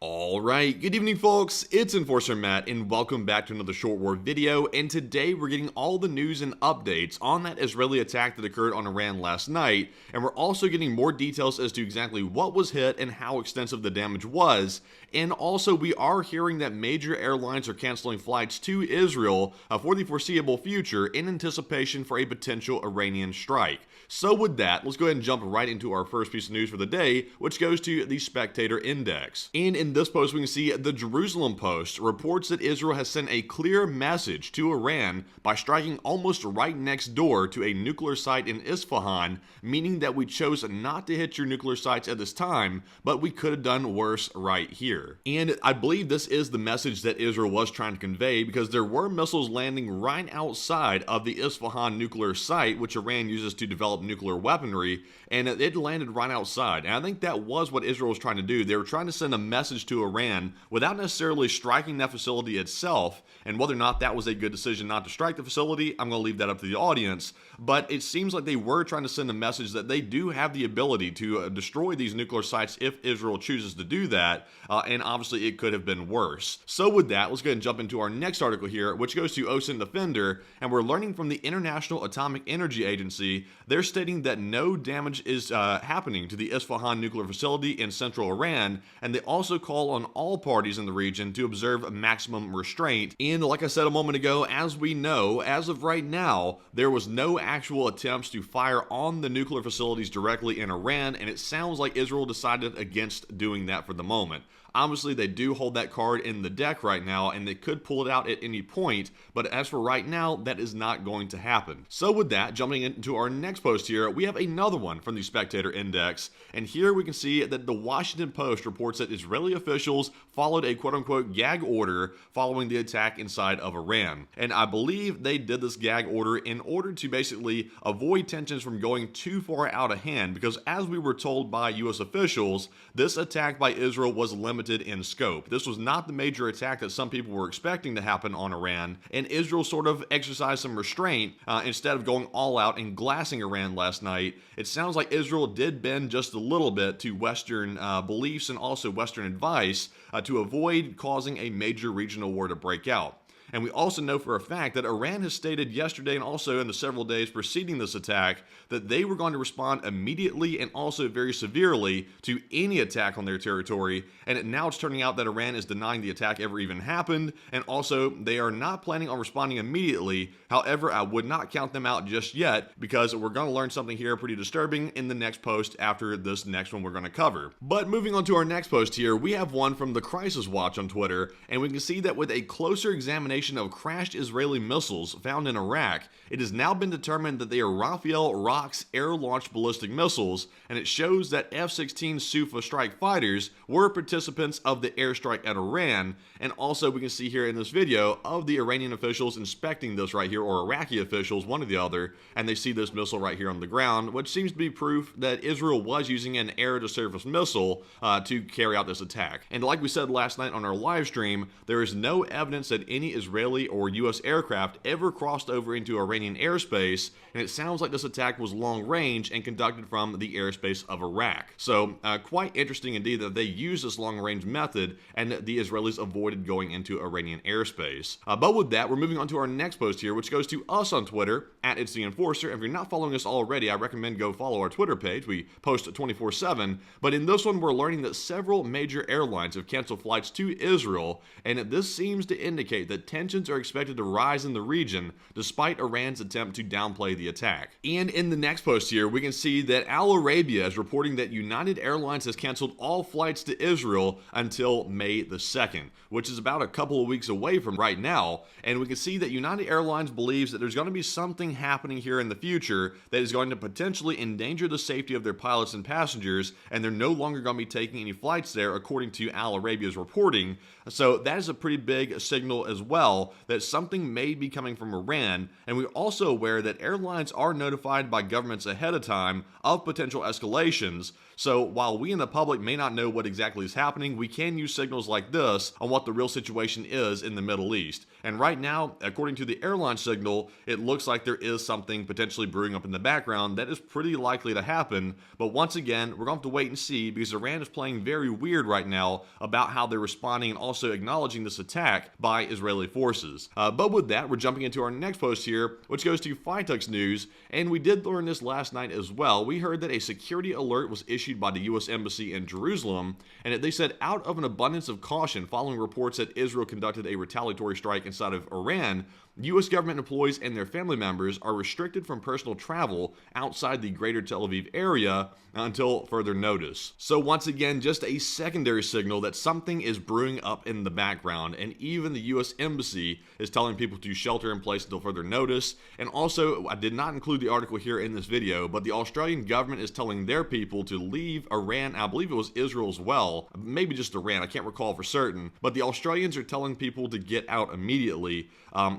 Alright, good evening folks, it's Enforcer Matt and welcome back to another Short War video, and today we're getting all the news and updates on that Israeli attack that occurred on Iran last night, and we're also getting more details as to exactly what was hit and how extensive the damage was, and also we are hearing that major airlines are canceling flights to Israel for the foreseeable future in anticipation for a potential Iranian strike. So with that, let's go ahead and jump right into our first piece of news for the day, which goes to the Spectator Index. And in this post, we can see the Jerusalem Post reports that Israel has sent a clear message to Iran by striking almost right next door to a nuclear site in Isfahan, meaning that we chose not to hit your nuclear sites at this time, but we could have done worse right here. And I believe this is the message that Israel was trying to convey, because there were missiles landing right outside of the Isfahan nuclear site, which Iran uses to develop nuclear weaponry, and it landed right outside. And I think that was what Israel was trying to do. They were trying to send a message to Iran without necessarily striking that facility itself, and whether or not that was a good decision not to strike the facility, I'm going to leave that up to the audience, but it seems like they were trying to send a message that they do have the ability to destroy these nuclear sites if Israel chooses to do that, and obviously it could have been worse. So with that, let's go ahead and jump into our next article here, which goes to OSINT Defender, and we're learning from the International Atomic Energy Agency. They're stating that no damage is happening to the Isfahan nuclear facility in central Iran, and they also call on all parties in the region to observe maximum restraint. And like I said a moment ago, as we know, as of right now, there was no actual attempts to fire on the nuclear facilities directly in Iran, and it sounds like Israel decided against doing that for the moment. Obviously, they do hold that card in the deck right now, and they could pull it out at any point, but as for right now, that is not going to happen. So with that, jumping into our next post here, we have another one from the Spectator Index, and here we can see that the Washington Post reports that Israeli officials followed a quote-unquote gag order following the attack inside of Iran. And I believe they did this gag order in order to basically avoid tensions from going too far out of hand, because as we were told by U.S. officials, this attack by Israel was limited in scope. This was not the major attack that some people were expecting to happen on Iran, and Israel sort of exercised some restraint instead of going all out and glassing Iran last night. It sounds like Israel did bend just a little bit to Western beliefs and also Western advice to avoid causing a major regional war to break out. And we also know for a fact that Iran has stated yesterday and also in the several days preceding this attack that they were going to respond immediately and also very severely to any attack on their territory. And now it's turning out that Iran is denying the attack ever even happened, and also they are not planning on responding immediately. However, I would not count them out just yet, because we're going to learn something here pretty disturbing in the next post after this next one we're going to cover. But moving on to our next post here, we have one from the Crisis Watch on Twitter, and we can see that with a closer examination of crashed Israeli missiles found in Iraq, it has now been determined that they are Rafael Rock's air-launched ballistic missiles, and it shows that F-16 Sufa strike fighters were participants of the airstrike at Iran. And also we can see here in this video of the Iranian officials inspecting this right here, or Iraqi officials, one or the other, and they see this missile right here on the ground, which seems to be proof that Israel was using an air-to-surface missile to carry out this attack. And like we said last night on our live stream, there is no evidence that any Israeli or U.S. aircraft ever crossed over into Iranian airspace, and it sounds like this attack was long range and conducted from the airspace of Iraq. So quite interesting indeed that they used this long range method and the Israelis avoided going into Iranian airspace. But with that, we're moving on to our next post here, which goes to us on Twitter at It's the Enforcer. If you're not following us already, I recommend go follow our Twitter page. We post 24/7, but in this one we're learning that several major airlines have canceled flights to Israel, and this seems to indicate that tensions are expected to rise in the region despite Iran's attempt to downplay the attack. And in the next post here, we can see that Al Arabia is reporting that United Airlines has canceled all flights to Israel until May the 2nd, which is about a couple of weeks away from right now. And we can see that United Airlines believes that there's going to be something happening here in the future that is going to potentially endanger the safety of their pilots and passengers, and they're no longer going to be taking any flights there, according to Al Arabia's reporting. So that is a pretty big signal as well that something may be coming from Iran, and we're also aware that airlines are notified by governments ahead of time of potential escalations. So while we in the public may not know what exactly is happening, we can use signals like this on what the real situation is in the Middle East. And right now, according to the airline signal, it looks like there is something potentially brewing up in the background that is pretty likely to happen. But once again, we're going to have to wait and see, because Iran is playing very weird right now about how they're responding and also acknowledging this attack by Israeli forces. But with that, we're jumping into our next post here, which goes to Fightux News. And we did learn this last night as well. We heard that a security alert was issued by the U.S. Embassy in Jerusalem, and they said out of an abundance of caution following reports that Israel conducted a retaliatory strike inside of Iran, U.S. government employees and their family members are restricted from personal travel outside the greater Tel Aviv area until further notice. So once again, just a secondary signal that something is brewing up in the background, and even the U.S. Embassy is telling people to shelter in place until further notice. And also, I did not include the article here in this video, but the Australian government is telling their people to leave Iran. I believe it was Israel as well, maybe just Iran, I can't recall for certain, but the Australians are telling people to get out immediately,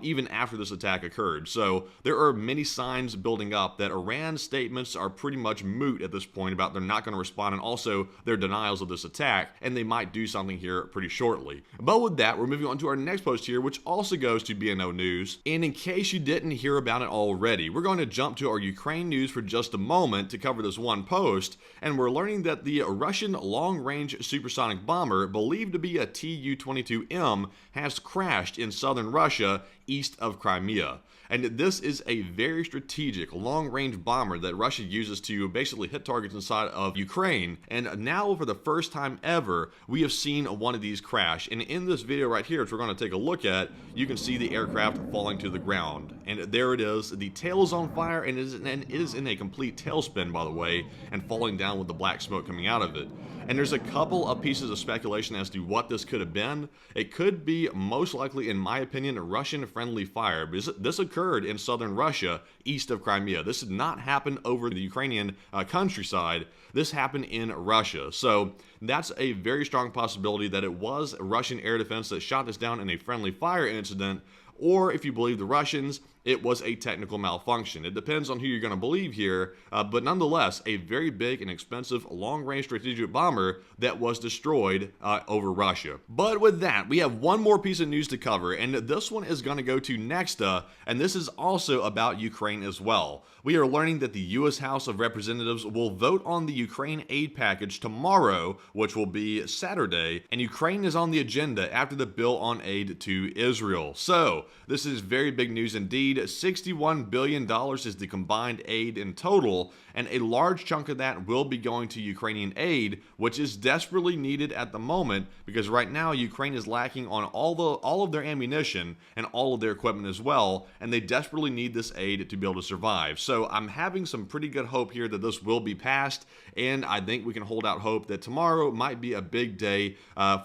even after this attack occurred. So there are many signs building up that Iran's statements are pretty much moot at this point about they're not going to respond, and also their denials of this attack, and they might do something here pretty shortly. But with that, we're moving on to our next post here, which also goes to BNO News. And in case you didn't hear about it already, we're going to jump to our Ukraine news for just a moment to cover this one post, and we're learning that the Russian long-range supersonic bomber, believed to be a Tu-22M, has crashed in southern Russia east of Crimea. And this is a very strategic long-range bomber that Russia uses to basically hit targets inside of Ukraine. And now, for the first time ever, we have seen one of these crash. And in this video right here, which we're going to take a look at, you can see the aircraft falling to the ground. And there it is. The tail is on fire, and it is in a complete tailspin, by the way, and falling down with the black smoke coming out of it. And there's a couple of pieces of speculation as to what this could have been. It could be, most likely, in my opinion, a Russian-friendly fire, because this occurred in southern Russia, east of Crimea. This did not happen over the Ukrainian countryside. This happened in Russia. So that's a very strong possibility that it was Russian air defense that shot this down in a friendly fire incident, or if you believe the Russians, it was a technical malfunction. It depends on who you're going to believe here, but nonetheless, a very big and expensive long-range strategic bomber that was destroyed over Russia. But with that, we have one more piece of news to cover, and this one is going to go to Nexta, and this is also about Ukraine as well. We are learning that the U.S. House of Representatives will vote on the Ukraine aid package tomorrow, which will be Saturday, and Ukraine is on the agenda after the bill on aid to Israel. So, this is very big news indeed. $61 billion is the combined aid in total, and a large chunk of that will be going to Ukrainian aid, which is desperately needed at the moment, because right now Ukraine is lacking on all of their ammunition and all of their equipment as well, and they desperately need this aid to be able to survive. So I'm having some pretty good hope here that this will be passed, and I think we can hold out hope that tomorrow might be a big day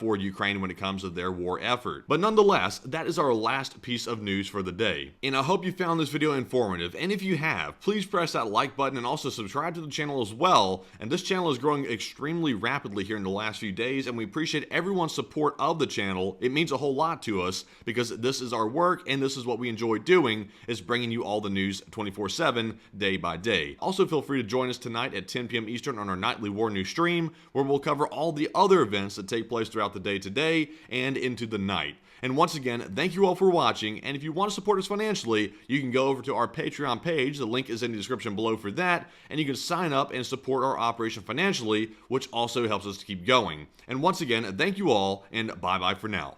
for Ukraine when it comes to their war effort. But nonetheless, that is our last piece of news for the day, and I hope you found this video informative, and if you have, please press that like button and also subscribe to the channel as well. And this channel is growing extremely rapidly here in the last few days, and we appreciate everyone's support of the channel. It means a whole lot to us, because this is our work and this is what we enjoy doing, is bringing you all the news 24/7, day by day. Also, feel free to join us tonight at 10 p.m. Eastern on our nightly war news stream, where we'll cover all the other events that take place throughout the day today and into the night. And once again, thank you all for watching, and if you want to support us financially, you can go over to our Patreon page. The link is in the description below for that, and you can sign up and support our operation financially, which also helps us to keep going. And once again, thank you all, and bye-bye for now.